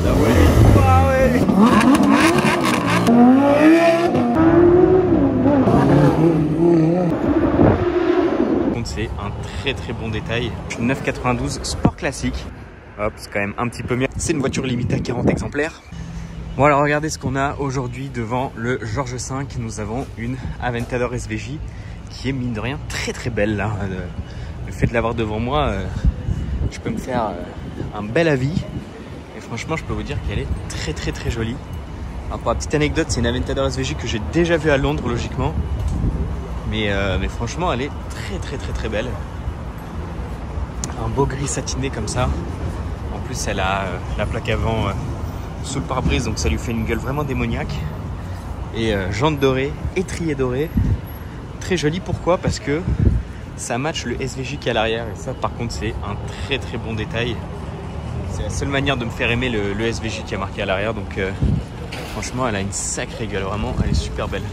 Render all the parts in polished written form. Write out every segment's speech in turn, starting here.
Ah ouais. Ah ouais. C'est un très bon détail. 9,92 sport classique. Hop, c'est quand même un petit peu mieux. C'est une voiture limitée à 40 exemplaires. Bon alors regardez ce qu'on a aujourd'hui devant le Georges V. Nous avons une Aventador SVJ qui est mine de rien très belle là. Le fait de l'avoir devant moi, je peux me faire un bel avis. Et franchement je peux vous dire qu'elle est très jolie. Alors pour la petite anecdote, c'est une Aventador SVJ que j'ai déjà vue à Londres logiquement. Mais franchement elle est très belle. Un beau gris satiné comme ça. En plus elle a la plaque avant sous le pare-brise, donc ça lui fait une gueule vraiment démoniaque. Et jantes dorées, étriers dorés. Très joli, pourquoi? Parce que ça match le SVJ qui est à l'arrière. Et ça par contre c'est un très bon détail. C'est la seule manière de me faire aimer le SVJ qui a marqué à l'arrière. Donc franchement elle a une sacrée gueule, vraiment elle est super belle.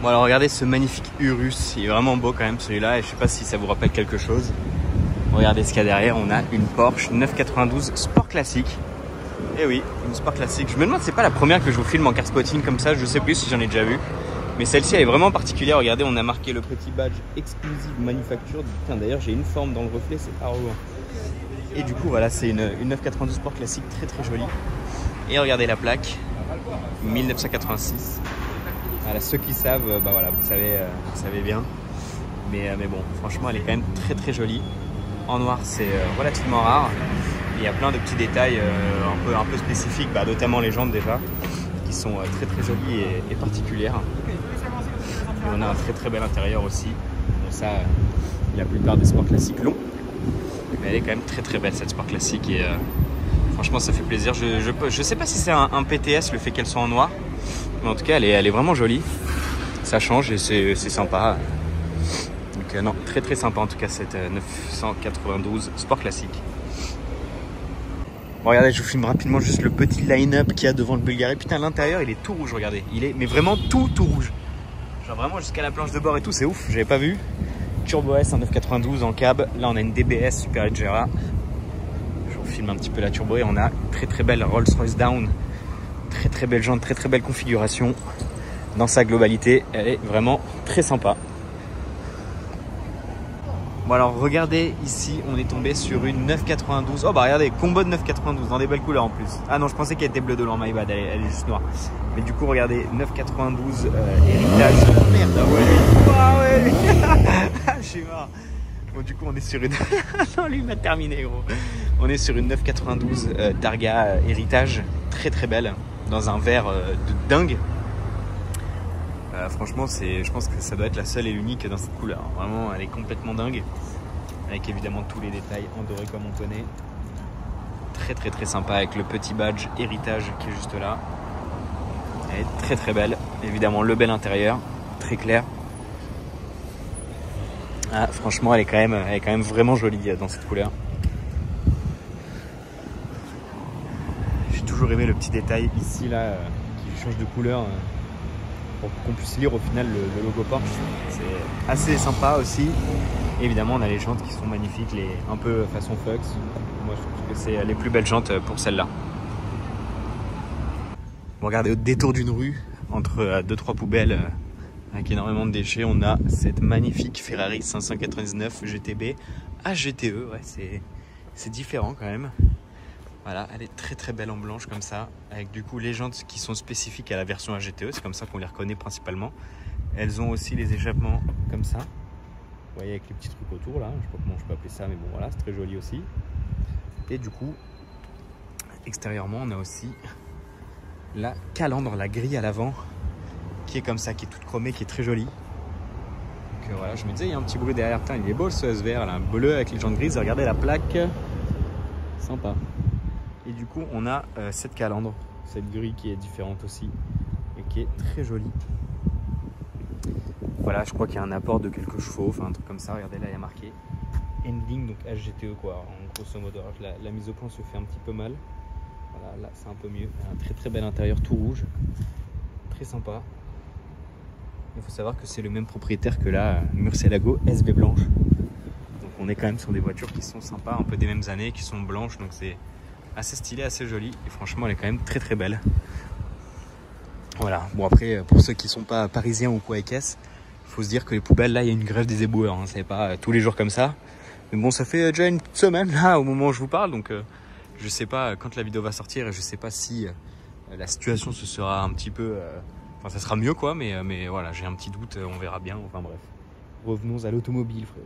Bon alors regardez ce magnifique Urus, il est vraiment beau quand même celui-là. Et je sais pas si ça vous rappelle quelque chose. Regardez ce qu'il y a derrière, on a une Porsche 992 Sport Classique. Et oui, une Sport Classique. Je me demande si c'est pas la première que je vous filme en car spotting comme ça, je sais plus si j'en ai déjà vu. Mais celle-ci elle est vraiment particulière, regardez on a marqué le petit badge Exclusive Manufacture. Tiens d'ailleurs j'ai une forme dans le reflet, c'est pas loin. Et du coup voilà, c'est une 992 Sport Classique très jolie. Et regardez la plaque, 1986. Voilà, ceux qui savent, bah voilà, vous savez bien. Mais bon, franchement elle est quand même très jolie. En noir c'est relativement rare. Il y a plein de petits détails un peu spécifiques, bah, notamment les jantes déjà, qui sont très jolies et particulières. Et on a un très bel intérieur aussi. Bon ça, la plupart des sports classiques l'ont. Mais elle est quand même très belle cette sport classique et franchement ça fait plaisir. Je sais pas si c'est un PTS le fait qu'elle soit en noir. Mais en tout cas elle est vraiment jolie. Ça change et c'est sympa. Donc non, très sympa en tout cas cette 992 Sport Classique. Bon, regardez, je vous filme rapidement juste le petit line-up qu'il y a devant le Bulgari. Putain, l'intérieur il est tout rouge, regardez. Il est mais vraiment tout rouge. Genre vraiment jusqu'à la planche de bord et tout, c'est ouf, j'avais pas vu. Turbo S en 992 en cab. Là on a une DBS Superleggera. Je vous filme un petit peu la turbo et on a une très belle Rolls-Royce Down. Très belle jante, très belle configuration. Dans sa globalité, elle est vraiment très sympa. Bon alors regardez ici, on est tombé sur une 992. Oh bah regardez, combo de 992 dans des belles couleurs en plus. Ah non, je pensais qu'elle était bleu de l'an, my bad, elle est juste noire. Mais du coup regardez, 992 héritage. Merde, ah ouais. Je suis mort. Bon du coup on est sur une... non lui il m'a terminé gros. On est sur une 992 Targa héritage, très belle, dans un vert de dingue. Franchement, je pense que ça doit être la seule et l'unique dans cette couleur. Vraiment, elle est complètement dingue. Avec évidemment tous les détails en doré comme on connaît. Très sympa avec le petit badge héritage qui est juste là. Elle est très belle. Évidemment, le bel intérieur, très clair. Ah, franchement, elle est quand même vraiment jolie dans cette couleur. J'ai toujours aimé le petit détail ici là qui change de couleur. Pour qu'on puisse lire au final le logo Porsche. C'est assez sympa aussi. Et évidemment on a les jantes qui sont magnifiques, un peu façon Fux. Moi je trouve que c'est les plus belles jantes pour celle-là. Bon, regardez, au détour d'une rue, entre 2-3 poubelles avec énormément de déchets, on a cette magnifique Ferrari 599 GTB HGTE. Ouais, c'est différent quand même. Voilà, elle est très belle en blanche comme ça, avec du coup les jantes qui sont spécifiques à la version HGTE, c'est comme ça qu'on les reconnaît principalement. Elles ont aussi les échappements comme ça, vous voyez avec les petits trucs autour là, je sais pas comment je peux appeler ça, mais bon voilà, c'est très joli aussi. Et du coup, extérieurement on a aussi la calandre, la grille à l'avant, qui est comme ça, qui est toute chromée, qui est très jolie. Donc voilà, je me disais il y a un petit bruit derrière, putain il est beau ce vert là, bleu avec les jantes grises, regardez la plaque, sympa. Et du coup on a cette calandre, cette grille qui est différente aussi et qui est très jolie. Voilà, je crois qu'il y a un apport de quelques chevaux, enfin un truc comme ça, regardez là il y a marqué Ending, donc HGTE quoi, en grosso modo. La mise au point se fait un petit peu mal, voilà, là c'est un peu mieux. Un très bel intérieur tout rouge, très sympa. Il faut savoir que c'est le même propriétaire que la Murcielago SV blanche. Donc on est quand même sur des voitures qui sont sympas, un peu des mêmes années, qui sont blanches, donc c'est assez stylé, assez joli. Et franchement, elle est quand même très très belle. Voilà, bon après, pour ceux qui sont pas parisiens ou quoi avec S, il faut se dire que les poubelles, là, il y a une grève des éboueurs, hein. C'est pas tous les jours comme ça. Mais bon, ça fait déjà une semaine, là, au moment où je vous parle, donc je sais pas quand la vidéo va sortir et je sais pas si la situation se sera un petit peu... Enfin, ça sera mieux, quoi, mais voilà, j'ai un petit doute, on verra bien, enfin bref. Revenons à l'automobile, frère.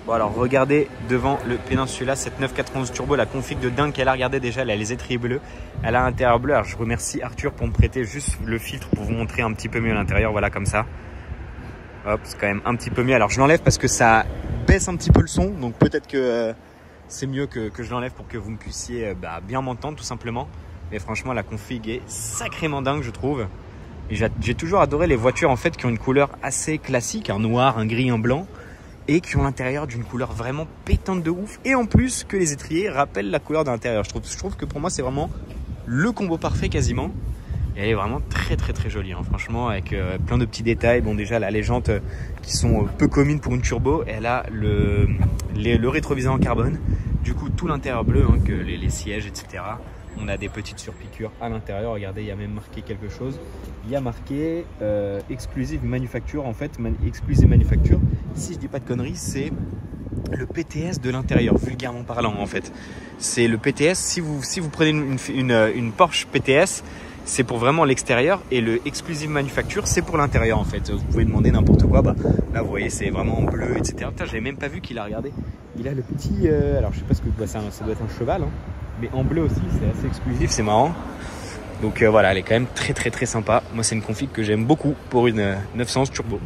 Bon alors regardez devant le Peninsula, cette 991 Turbo, la config de dingue qu'elle a. Regardé déjà, elle a les étriers bleus, elle a l'intérieur bleu. Alors je remercie Arthur pour me prêter juste le filtre pour vous montrer un petit peu mieux l'intérieur, voilà comme ça. Hop, c'est quand même un petit peu mieux. Alors je l'enlève parce que ça baisse un petit peu le son, donc peut-être que c'est mieux que je l'enlève pour que vous me puissiez bien m'entendre tout simplement. Mais franchement la config est sacrément dingue je trouve. Et j'ai toujours adoré les voitures en fait qui ont une couleur assez classique, un noir, un gris, un blanc, et qui ont l'intérieur d'une couleur vraiment pétante de ouf. Et en plus que les étriers rappellent la couleur de l'intérieur. Je trouve que pour moi c'est vraiment le combo parfait quasiment. Et elle est vraiment très très très jolie, hein. Franchement avec plein de petits détails. Bon déjà là, les jantes qui sont peu communes pour une turbo. Elle a le rétroviseur en carbone. Du coup tout l'intérieur bleu, hein, que les sièges etc. On a des petites surpiqûres à l'intérieur. Regardez, il y a même marqué quelque chose. Il y a marqué Exclusive Manufacture. En fait, Exclusive Manufacture, si je dis pas de conneries, c'est le PTS de l'intérieur, vulgairement parlant en fait. C'est le PTS, si vous prenez une Porsche PTS, c'est pour vraiment l'extérieur, et le Exclusive Manufacture, c'est pour l'intérieur en fait. Vous pouvez demander n'importe quoi. Là, vous voyez, c'est vraiment en bleu, etc. Putain, j'avais même pas vu qu'il a regardé. Il a le petit... alors, je sais pas ce que... ça doit être un cheval, hein. Mais en bleu aussi, c'est assez exclusif, c'est marrant. Donc voilà, elle est quand même très très très sympa. Moi c'est une config que j'aime beaucoup pour une 911 turbo.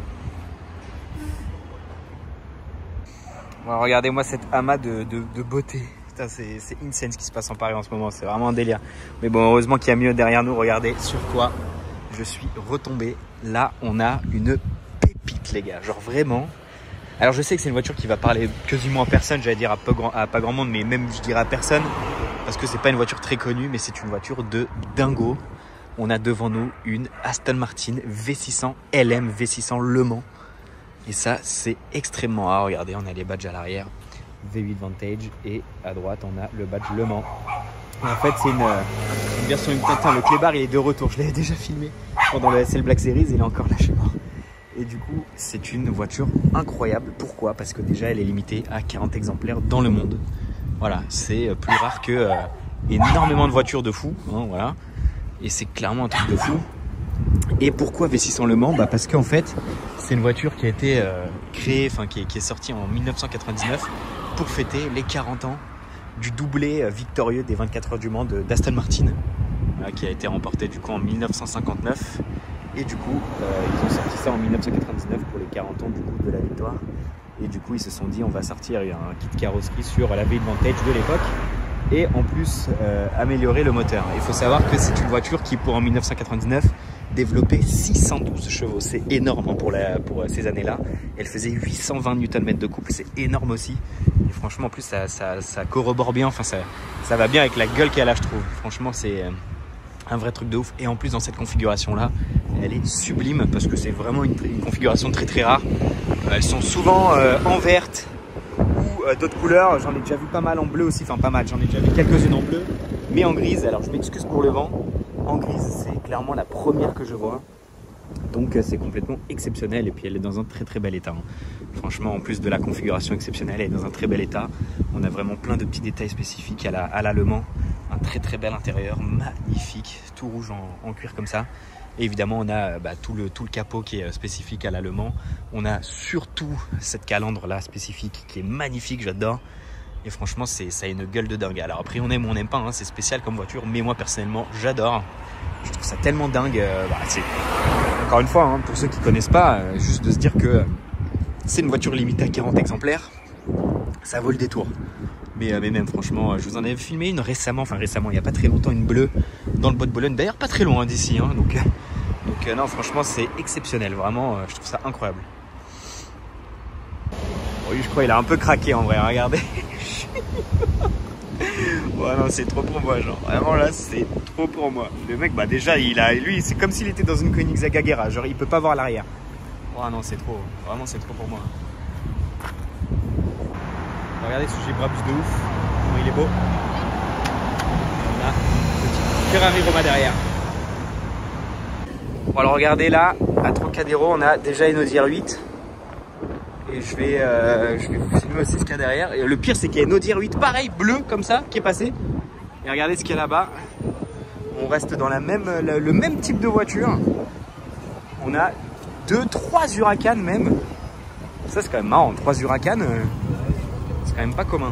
Bon, regardez-moi cette amas de beauté. Putain, c'est insane ce qui se passe en Paris en ce moment, c'est vraiment un délire. Mais bon, heureusement qu'il y a mieux derrière nous. Regardez sur quoi je suis retombé. Là on a une pépite les gars, genre vraiment. Alors je sais que c'est une voiture qui va parler quasiment à personne, j'allais dire à pas grand monde, mais même je dirais à personne. Parce que c'est pas une voiture très connue, mais c'est une voiture de dingo. On a devant nous une Aston Martin V600 LM, V600 Le Mans. Et ça, c'est extrêmement rare. Regardez, on a les badges à l'arrière, V8 Vantage, et à droite, on a le badge Le Mans. Et en fait, c'est une version Tintin. Le clébard, il est de retour. Je l'avais déjà filmé pendant le SL Black Series, il est encore là chez moi. Et du coup, c'est une voiture incroyable. Pourquoi? Parce que déjà, elle est limitée à 40 exemplaires dans le monde. Voilà, c'est plus rare que énormément de voitures de fou, hein, voilà. Et c'est clairement un truc de fou. Et pourquoi V600 Le Mans? Parce qu'en fait, c'est une voiture qui a été créée, qui est sortie en 1999 pour fêter les 40 ans du doublé victorieux des 24 heures du Mans d'Aston Martin, qui a été remporté du coup en 1959. Et du coup, ils ont sorti ça en 1999 pour les 40 ans du coup de la victoire. Et du coup, ils se sont dit, on va sortir un kit carrosserie sur la V8 Vantage de l'époque et en plus améliorer le moteur. Il faut savoir que c'est une voiture qui, en 1999, développait 612 chevaux. C'est énorme hein, pour ces années-là. Elle faisait 820 Nm de couple, c'est énorme aussi. Et franchement, en plus, ça corrobore bien. Enfin, ça va bien avec la gueule qu'elle a, je trouve. Franchement, c'est un vrai truc de ouf. Et en plus, dans cette configuration-là, elle est sublime parce que c'est vraiment une configuration très très rare. Elles sont souvent en verte ou d'autres couleurs. J'en ai déjà vu pas mal en bleu aussi. Enfin, pas mal. J'en ai déjà vu quelques-unes en bleu. Mais en grise, alors je m'excuse pour le vent. En grise, c'est clairement la première que je vois. Donc, c'est complètement exceptionnel. Et puis, elle est dans un très très bel état. Franchement, en plus de la configuration exceptionnelle, elle est dans un très bel état. On a vraiment plein de petits détails spécifiques à la Le Mans. Un très très bel intérieur, magnifique. Tout rouge en cuir comme ça. Et évidemment, on a tout le capot qui est spécifique à la Le Mans. On a surtout cette calandre là spécifique qui est magnifique, j'adore. Et franchement, ça a une gueule de dingue. Alors après, on aime ou on n'aime pas, hein, c'est spécial comme voiture. Mais moi, personnellement, j'adore. Je trouve ça tellement dingue. Encore une fois, hein, pour ceux qui ne connaissent pas, juste de se dire que c'est une voiture limitée à 40 exemplaires, ça vaut le détour. Mais même franchement, je vous en avais filmé une récemment, il n'y a pas très longtemps, une bleue dans le bois de Boulogne. D'ailleurs, pas très loin d'ici. Hein, donc non, franchement, c'est exceptionnel. Vraiment, je trouve ça incroyable. Oui, je crois qu'il a un peu craqué en vrai, regardez. Ouais, non, c'est trop pour moi, genre. Vraiment, là, c'est trop pour moi. Le mec, déjà, lui, c'est comme s'il était dans une Koenigsegg Agera. Genre, il peut pas voir l'arrière. Ouais, non, c'est trop. Vraiment, c'est trop pour moi. Regardez ce G-Brabus de ouf. Comment il est beau. On a un petit Ferrari Roma derrière. Bon alors regardez là, à Trocadéro, on a déjà une Audi R8. Et je vais vous filmer aussi ce qu'il y a derrière. Et le pire c'est qu'il y a une Audi R8 pareil, bleu comme ça, qui est passé. Et regardez ce qu'il y a là-bas. On reste dans le même type de voiture. On a 2-3 Huracan même. Ça c'est quand même marrant, 3 Huracan, c'est quand même pas commun.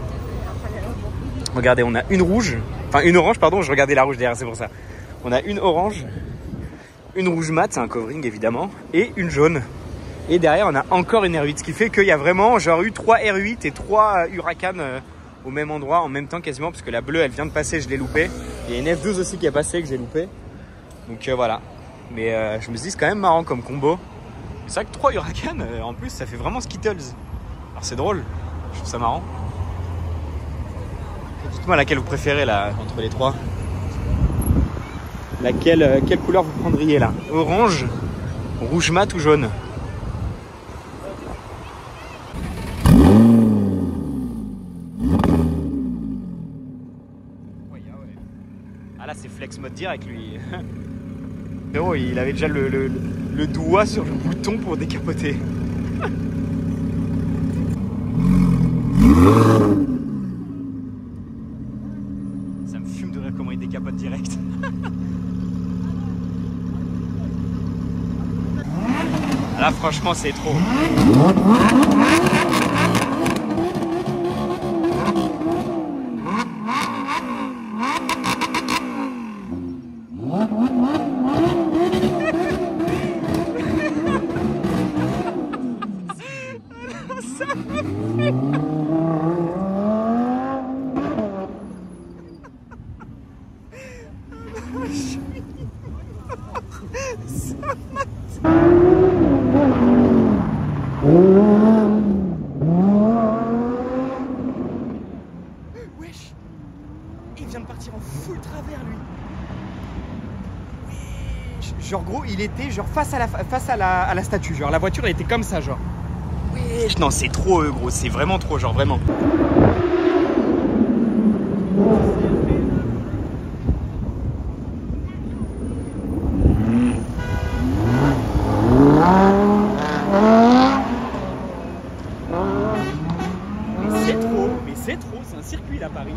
Regardez, on a une rouge, enfin une orange pardon, je regardais la rouge derrière, c'est pour ça. On a une orange, une rouge mat, c'est un covering évidemment, et une jaune. Et derrière on a encore une R8, ce qui fait qu'il y a vraiment genre eu 3 R8 et 3 Huracan au même endroit en même temps quasiment, parce que la bleue elle vient de passer, je l'ai loupée. Il y a une F12 aussi qui est passée que j'ai loupée. Donc voilà. Mais je me dis c'est quand même marrant comme combo. C'est vrai que 3 Huracan, en plus ça fait vraiment Skittles. Alors c'est drôle, je trouve ça marrant. Dites-moi laquelle vous préférez là, entre les 3. Quelle couleur vous prendriez là? Orange, rouge mat ou jaune? Ah là c'est flex mode direct lui. Frérot, il avait déjà le doigt sur le bouton pour décapoter. Ça me fume de rire comment il décapote direct. Là franchement c'est trop. Wesh, il vient de partir en full travers lui. Wesh. Genre gros il était genre face à la statue, genre la voiture elle était comme ça genre. Wesh, non c'est trop gros, c'est vraiment trop genre vraiment. C'est trop, c'est un circuit là Paris.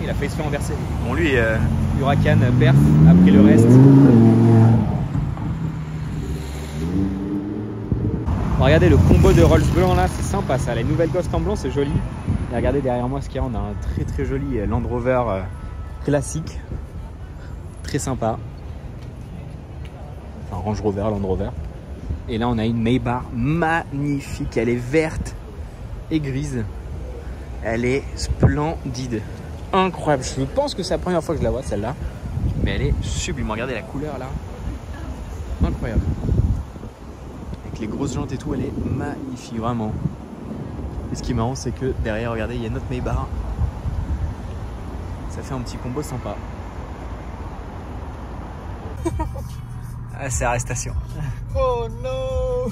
Il a failli se faire renverser. Bon lui, Huracan perf, a pris le reste. Bon, regardez le combo de Rolls blanc là, c'est sympa ça. Les nouvelles Ghost en blanc, c'est joli. Et regardez derrière moi ce qu'il y a, on a un très joli Land Rover classique. Très sympa. Enfin Range Rover, Land Rover. Et là on a une Maybach magnifique. Elle est verte et grise. Elle est splendide. Incroyable. Je pense que c'est la première fois que je la vois celle-là. Mais elle est sublime. Regardez la couleur là. Incroyable. Avec les grosses jantes et tout, elle est magnifique, vraiment. Et ce qui est marrant, c'est que derrière, regardez, il y a notre Maybach. Ça fait un petit combo sympa. Ah, c'est arrestation. Oh non.